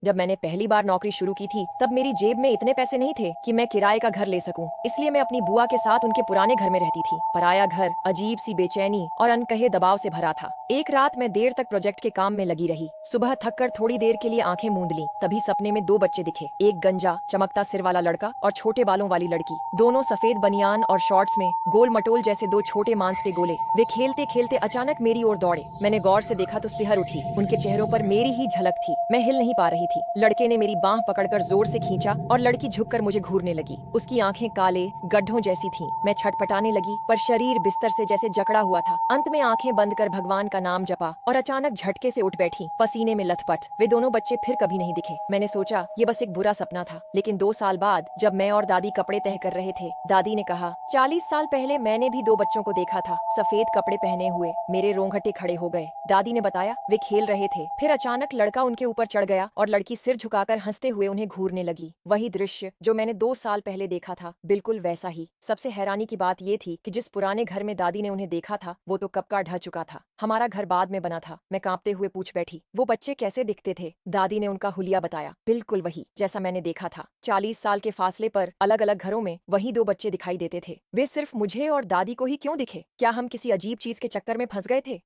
जब मैंने पहली बार नौकरी शुरू की थी तब मेरी जेब में इतने पैसे नहीं थे कि मैं किराए का घर ले सकूं। इसलिए मैं अपनी बुआ के साथ उनके पुराने घर में रहती थी। पराया घर अजीब सी बेचैनी और अनकहे दबाव से भरा था। एक रात मैं देर तक प्रोजेक्ट के काम में लगी रही। सुबह थक कर थोड़ी देर के लिए आंखें मूंद ली। तभी सपने में दो बच्चे दिखे, एक गंजा चमकता सिर वाला लड़का और छोटे बालों वाली लड़की। दोनों सफेद बनियान और शॉर्ट्स में, गोल मटोल जैसे दो छोटे मांस के गोले। वे खेलते खेलते अचानक मेरी ओर दौड़े। मैंने गौर से देखा तो सिहर उठी। उनके चेहरों पर मेरी ही झलक थी। मैं हिल नहीं पा रही थी। लड़के ने मेरी बांह पकड़कर जोर से खींचा और लड़की झुककर मुझे घूरने लगी। उसकी आंखें काले गड्ढों जैसी थीं। मैं छटपटाने लगी पर शरीर बिस्तर से जैसे जकड़ा हुआ था। अंत में आंखें बंद कर भगवान का नाम जपा और अचानक झटके से उठ बैठी, पसीने में लथपथ। वे दोनों बच्चे फिर कभी नहीं दिखे। मैंने सोचा ये बस एक बुरा सपना था। लेकिन 2 साल बाद जब मैं और दादी कपड़े तह कर रहे थे, दादी ने कहा, 40 साल पहले मैंने भी दो बच्चों को देखा था, सफेद कपड़े पहने हुए। मेरे रोंगटे खड़े हो गए। दादी ने बताया, वे खेल रहे थे। फिर अचानक लड़का उनके ऊपर चढ़ गया और लड़की सिर झुकाकर हंसते हुए उन्हें घूरने लगी। वही दृश्य जो मैंने 2 साल पहले देखा था, बिल्कुल वैसा ही। सबसे हैरानी की बात ये थी कि जिस पुराने घर में दादी ने उन्हें देखा था वो तो कब का ढह चुका था। हमारा घर बाद में बना था। मैं कांपते हुए पूछ बैठी, वो बच्चे कैसे दिखते थे? दादी ने उनका हुलिया बताया, बिल्कुल वही जैसा मैंने देखा था। 40 साल के फासले पर अलग अलग घरों में वही दो बच्चे दिखाई देते थे। वे सिर्फ मुझे और दादी को ही क्यों दिखे? क्या हम किसी अजीब चीज के चक्कर में फंस गए थे?